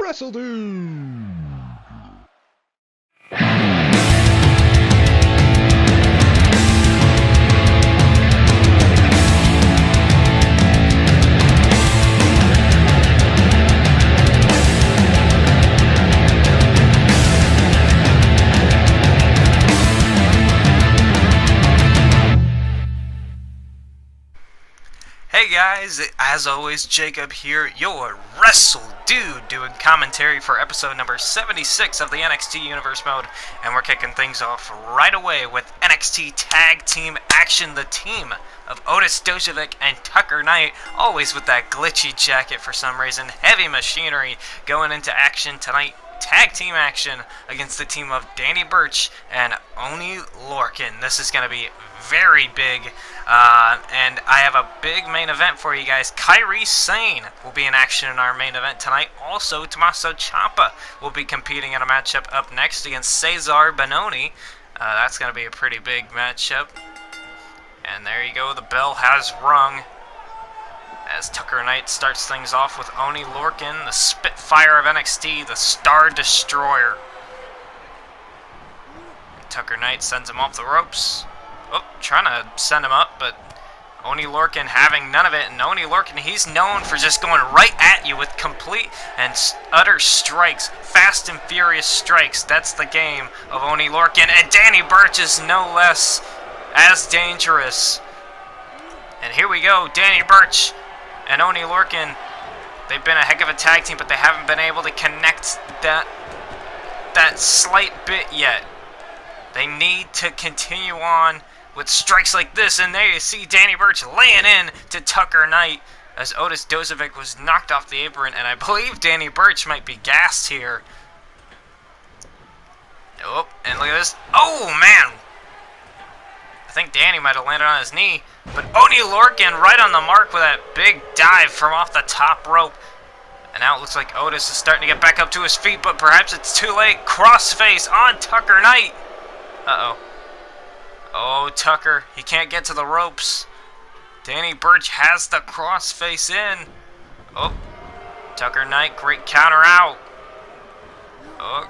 WRESTLEDUDE! Hey guys, as always, Jacob here, your WRESTLEDUDE, doing commentary for episode number 76 of the NXT Universe Mode, and we're kicking things off right away with NXT Tag Team Action, the team of Otis Dozovic and Tucker Knight, always with that glitchy jacket for some reason, heavy machinery, going into action tonight. Tag team action against the team of Danny Burch and Oney Lorcan. This is going to be very big, and I have a big main event for you guys. Kairi Sane will be in action in our main event tonight. Also, Tommaso Ciampa will be competing in a matchup up next against Cesar Bononi. That's going to be a pretty big matchup. And there you go, the bell has rung as Tucker Knight starts things off with Oney Lorcan, the Spitfire of NXT, the Star Destroyer. Tucker Knight sends him off the ropes. Oh, trying to send him up, but Oney Lorcan having none of it. And Oney Lorcan, he's known for just going right at you with complete and utter strikes. Fast and furious strikes. That's the game of Oney Lorcan. And Danny Burch is no less as dangerous. And here we go, Danny Burch and Oney Lorcan. They've been a heck of a tag team, but they haven't been able to connect that slight bit yet. They need to continue on with strikes like this, and there you see Danny Burch laying in to Tucker Knight as Otis Dozovic was knocked off the apron, and I believe Danny Burch might be gassed here. Oh, and look at this. Oh, man! I think Danny might have landed on his knee, but Oney Lorcan right on the mark with that big dive from off the top rope. And now it looks like Otis is starting to get back up to his feet, but perhaps it's too late. Crossface on Tucker Knight. Uh-oh. Oh, Tucker, he can't get to the ropes. Danny Burch has the crossface in. Oh, Tucker Knight, great counter out. Oh,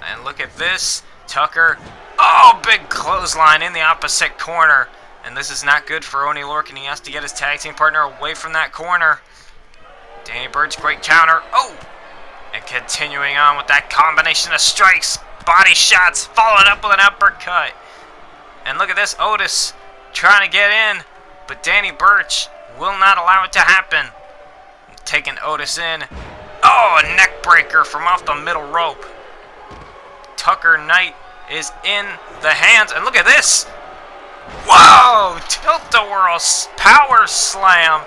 and look at this. Tucker, oh, big clothesline in the opposite corner. And this is not good for Oney Lorcan. He has to get his tag team partner away from that corner. Danny Burch, great counter. Oh, and continuing on with that combination of strikes. Body shots, followed up with an uppercut. And look at this, Otis trying to get in, but Danny Burch will not allow it to happen. Taking Otis in. Oh, a neck breaker from off the middle rope. Tucker Knight is in the hands, and look at this. Whoa, tilt-a-whirl power slam.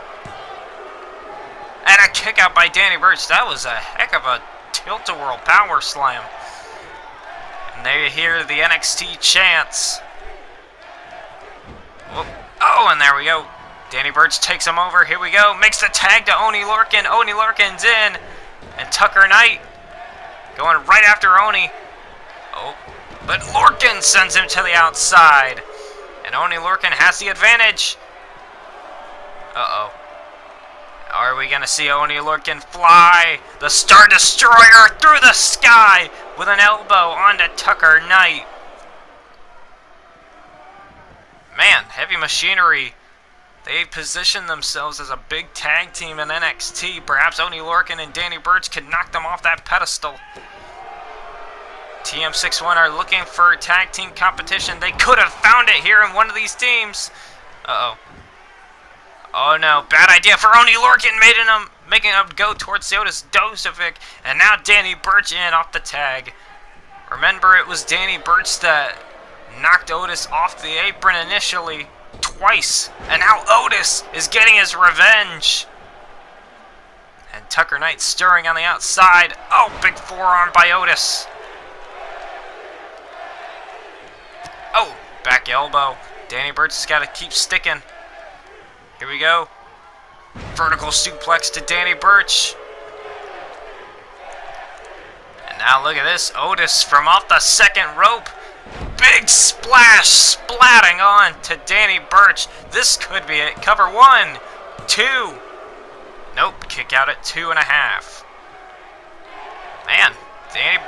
And a kick out by Danny Burch. That was a heck of a tilt-a-whirl power slam. And there you hear the NXT chants. Oh, and there we go. Danny Burch takes him over. Here we go. Makes the tag to Oney Lorcan. Oney Lorcan's in. And Tucker Knight going right after Oney. Oh, but Lorcan sends him to the outside. And Oney Lorcan has the advantage. Uh-oh. Are we going to see Oney Lorcan fly the Star Destroyer through the sky with an elbow onto Tucker Knight? Man, Heavy Machinery, they position themselves as a big tag team in NXT. Perhaps Oney Lorcan and Danny Burch could knock them off that pedestal. TM61 are looking for tag team competition. They could have found it here in one of these teams. Uh-oh. Oh no, bad idea for Oney Lorcan, making him go towards Otis Dozovic, and now Danny Burch in off the tag. Remember, it was Danny Burch that knocked Otis off the apron initially, twice, and now Otis is getting his revenge. And Tucker Knight stirring on the outside. Oh, big forearm by Otis. Oh, back elbow. Danny Burch has got to keep sticking. Here we go. Vertical suplex to Danny Burch. And now look at this. Otis from off the second rope. Big splash splatting on to Danny Burch. This could be it. Cover 1, 2. Nope, kick out at 2.5.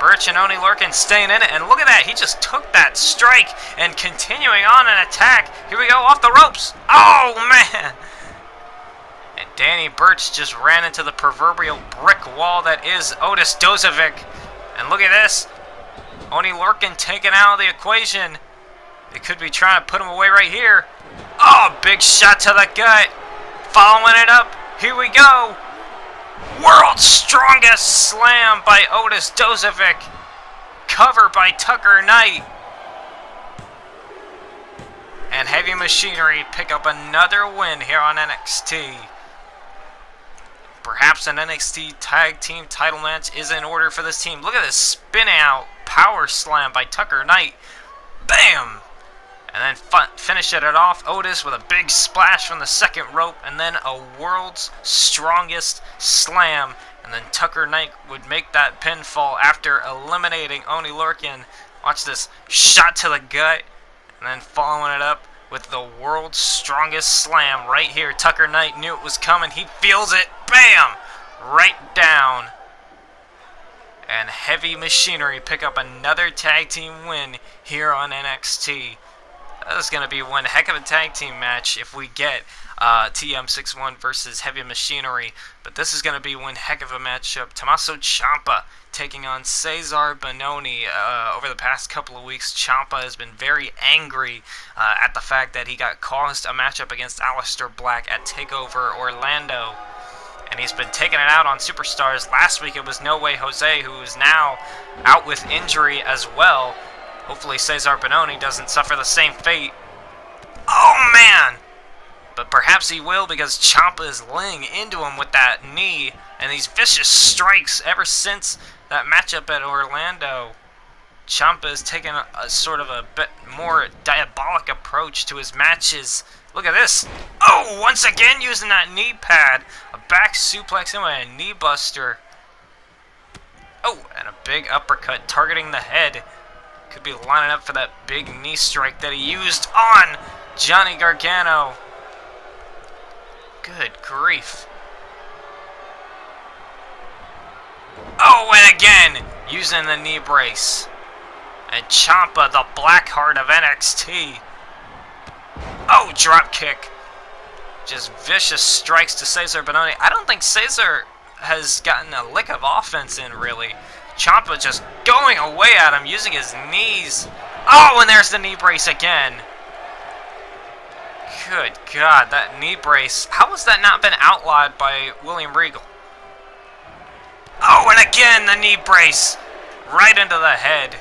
Burch and Oni Lorcan staying in it, and look at that, he just took that strike and continuing on an attack. Here we go, off the ropes. Oh, man. And Danny Burch just ran into the proverbial brick wall that is Otis Dozovic. And look at this, Oni Lorcan taken out of the equation. They could be trying to put him away right here. Oh, big shot to the gut. Following it up, here we go. World's Strongest Slam by Otis Dozovic. Cover by Tucker Knight. And Heavy Machinery pick up another win here on NXT. Perhaps an NXT Tag Team title match is in order for this team. Look at this spin out power slam by Tucker Knight. Bam! And then finishing it off, Otis with a big splash from the second rope, and then a World's Strongest Slam. And then Tucker Knight would make that pinfall after eliminating Oni Lorcan. Watch this, shot to the gut, and then following it up with the World's Strongest Slam right here. Tucker Knight knew it was coming, he feels it, bam! Right down. And Heavy Machinery pick up another tag team win here on NXT. This is going to be one heck of a tag team match if we get TM61 versus Heavy Machinery. But this is going to be one heck of a matchup. Tommaso Ciampa taking on Cesar Bononi. Over the past couple of weeks, Ciampa has been very angry at the fact that he got caused a matchup against Aleister Black at TakeOver Orlando. And he's been taking it out on superstars. Last week it was No Way Jose, who is now out with injury as well. Hopefully Cesar Bononi doesn't suffer the same fate. Oh, man! But perhaps he will, because Ciampa is laying into him with that knee and these vicious strikes ever since that matchup at Orlando. Ciampa has taken a sort of a bit more diabolic approach to his matches. Look at this. Oh, once again using that knee pad. A back suplex and a knee buster. Oh, and a big uppercut targeting the head. Could be lining up for that big knee strike that he used on Johnny Gargano. Good grief. Oh, and again, using the knee brace. And Ciampa, the Blackheart of NXT. Oh, drop kick. Just vicious strikes to Cesar Bononi. I don't think Cesar has gotten a lick of offense in, really. Ciampa just going away at him, using his knees. Oh, and there's the knee brace again. Good God, that knee brace. How has that not been outlawed by William Regal? Oh, and again, the knee brace. Right into the head.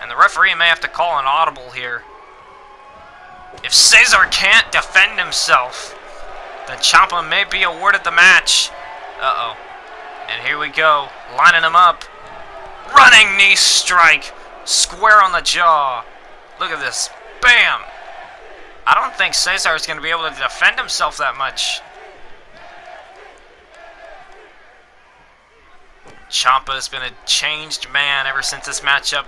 And the referee may have to call an audible here. If Cesar can't defend himself, then Ciampa may be awarded the match. Uh-oh. And here we go, lining him up. Running knee strike. Square on the jaw. Look at this. Bam! I don't think Cesar is going to be able to defend himself that much. Ciampa has been a changed man ever since this matchup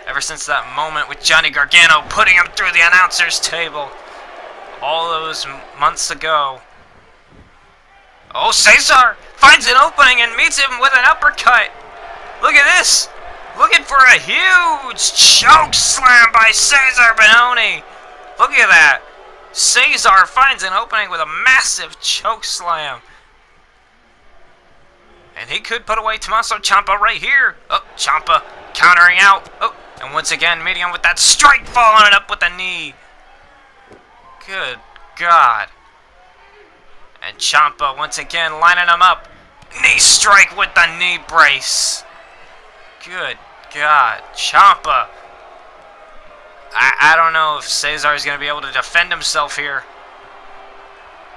ever since that moment with Johnny Gargano putting him through the announcer's table all those months ago. Oh, Cesar finds an opening and meets him with an uppercut. Look at this. Looking for a huge choke slam by Cesar Bononi. Look at that. Cesar finds an opening with a massive choke slam. And he could put away Tommaso Ciampa right here. Oh, Ciampa countering out. Oh, and once again meeting him with that strike, following it up with a knee. Good God. And Ciampa once again lining him up. Knee strike with the knee brace. Good God. Ciampa. I don't know if Cesar is going to be able to defend himself here.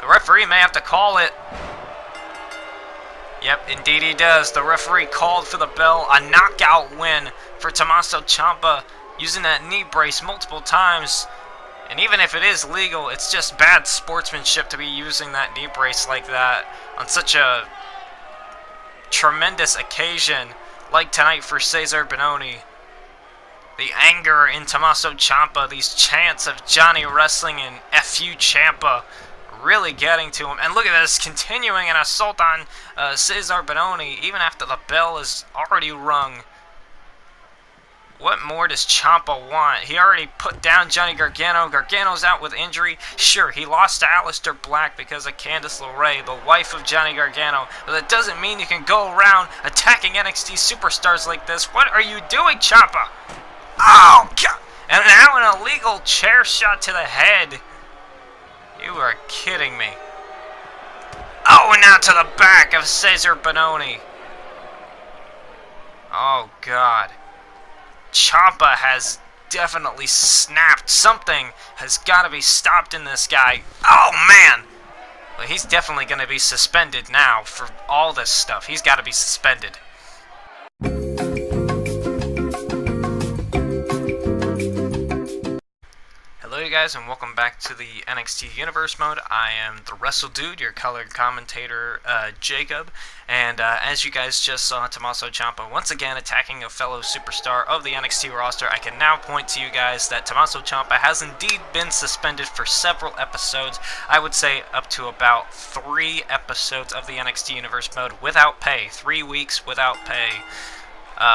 The referee may have to call it. Yep, indeed he does. The referee called for the bell. A knockout win for Tommaso Ciampa, using that knee brace multiple times. And even if it is legal, it's just bad sportsmanship to be using that knee brace like that on such a tremendous occasion like tonight for Cesar Bononi. The anger in Tommaso Ciampa, these chants of Johnny Wrestling and F you Ciampa, really getting to him. And look at this, continuing an assault on Cesar Bononi, even after the bell is already rung. What more does Ciampa want? He already put down Johnny Gargano. Gargano's out with injury. Sure, he lost to Aleister Black because of Candice LeRae, the wife of Johnny Gargano. But that doesn't mean you can go around attacking NXT superstars like this. What are you doing, Ciampa? Oh, God! And now an illegal chair shot to the head. You are kidding me. Oh, and now to the back of Cesar Bononi. Oh, God. Ciampa has definitely snapped. Something has got to be stopped in this guy. Oh, man! Well, he's definitely going to be suspended now for all this stuff. He's got to be suspended. Hello, you guys, and welcome back to the NXT Universe mode. I am the WRESTLEDUDE, your colored commentator, Jacob. And as you guys just saw, Tommaso Ciampa once again attacking a fellow superstar of the NXT roster. I can now point to you guys that Tommaso Ciampa has indeed been suspended for several episodes. I would say up to about 3 episodes of the NXT Universe mode without pay. 3 weeks without pay.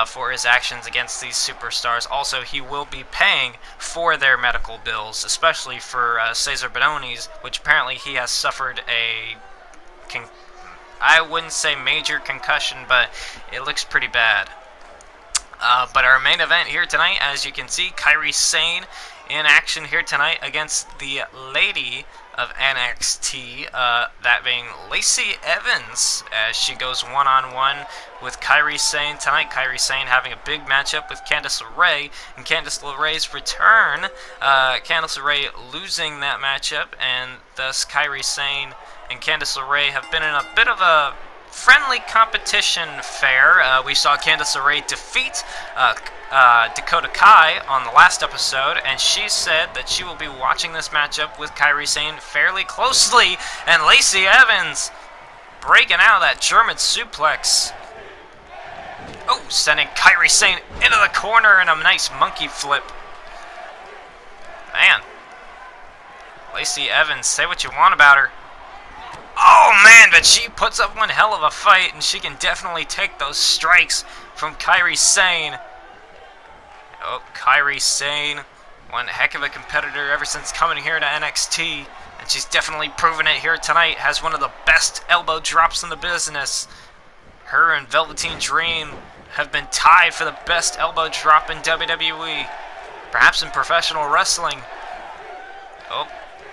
For his actions against these superstars. Also, he will be paying for their medical bills, especially for Cesar Bononi's, which apparently he has suffered a, I wouldn't say major concussion, but it looks pretty bad. But our main event here tonight, as you can see, Kairi Sane in action here tonight against the lady of NXT, that being Lacey Evans, as she goes one-on-one with Kairi Sane tonight. Kairi Sane having a big matchup with Candice LeRae, and Candice LeRae's return, Candice LeRae losing that matchup, and thus Kairi Sane and Candice LeRae have been in a bit of a friendly competition fair. We saw Candice LeRae defeat Dakota Kai on the last episode, and she said that she will be watching this matchup with Kairi Sane fairly closely. And Lacey Evans breaking out of that German suplex. Oh, sending Kairi Sane into the corner in a nice monkey flip. Man, Lacey Evans, say what you want about her. Oh, man, but she puts up one hell of a fight, and she can definitely take those strikes from Kairi Sane. Oh, Kairi Sane, one heck of a competitor ever since coming here to NXT, and she's definitely proven it here tonight. Has one of the best elbow drops in the business. Her and Velveteen Dream have been tied for the best elbow drop in WWE, perhaps in professional wrestling. Oh,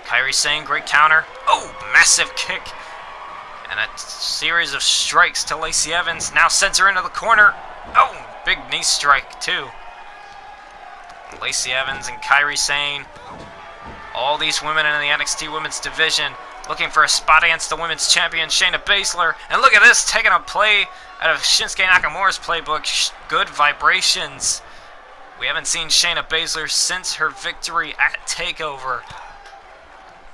Kairi Sane, great counter. Oh, massive kick. And a series of strikes to Lacey Evans. Now sends her into the corner. Oh, big knee strike, too. Lacey Evans and Kairi Sane. All these women in the NXT Women's Division looking for a spot against the Women's Champion, Shayna Baszler. And look at this, taking a play out of Shinsuke Nakamura's playbook. Good vibrations. We haven't seen Shayna Baszler since her victory at TakeOver.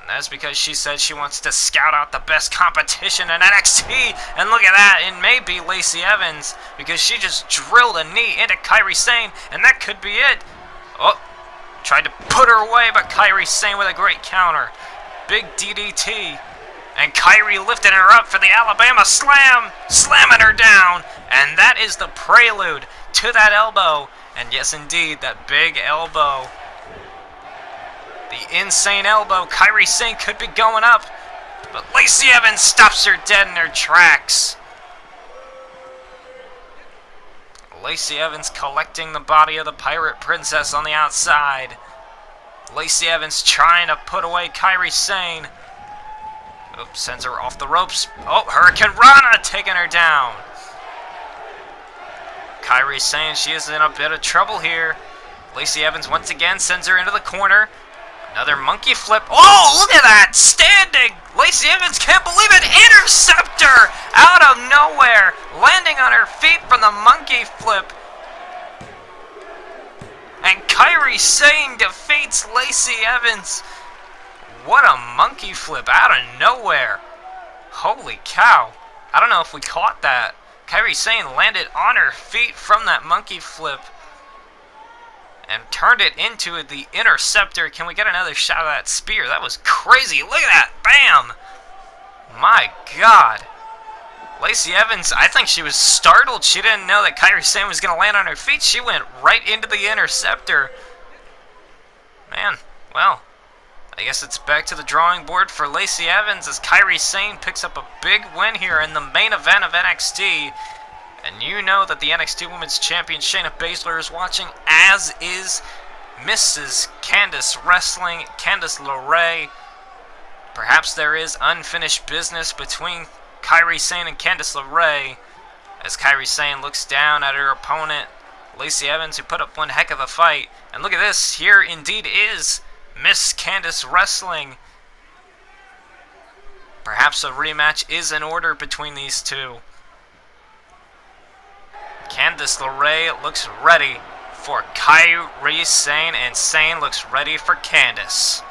And that's because she said she wants to scout out the best competition in NXT. And look at that, it may be Lacey Evans, because she just drilled a knee into Kairi Sane, and that could be it. Oh, tried to put her away, but Kairi Sane with a great counter. Big DDT. And Kairi lifting her up for the Alabama Slam, slamming her down. And that is the prelude to that elbow. And yes, indeed, that big elbow. The insane elbow. Kairi Sane could be going up, but Lacey Evans stops her dead in her tracks. Lacey Evans collecting the body of the Pirate Princess on the outside. Lacey Evans trying to put away Kairi Sane. Oops, sends her off the ropes. Oh, Hurricane Rana taking her down. Kairi Sane, she is in a bit of trouble here. Lacey Evans once again sends her into the corner. Another monkey flip. Oh, look at that! Standing! Lacey Evans can't believe it! Interceptor! Out of nowhere! Landing on her feet from the monkey flip. And Kairi Sane defeats Lacey Evans. What a monkey flip out of nowhere. Holy cow. I don't know if we caught that. Kairi Sane landed on her feet from that monkey flip. and turned it into the interceptor. Can we get another shot of that spear? That was crazy. Look at that. Bam! My God. Lacey Evans, I think she was startled. She didn't know that Kairi Sane was going to land on her feet. She went right into the interceptor. Man, well, I guess it's back to the drawing board for Lacey Evans as Kairi Sane picks up a big win here in the main event of NXT. And you know that the NXT Women's Champion Shayna Baszler is watching, as is Mrs. Candice Wrestling, Candice LeRae. Perhaps there is unfinished business between Kairi Sane and Candice LeRae as Kairi Sane looks down at her opponent, Lacey Evans, who put up one heck of a fight. And look at this, here indeed is Miss Candice Wrestling. Perhaps a rematch is in order between these two. Candice LeRae looks ready for Kairi Sane, and Sane looks ready for Candice.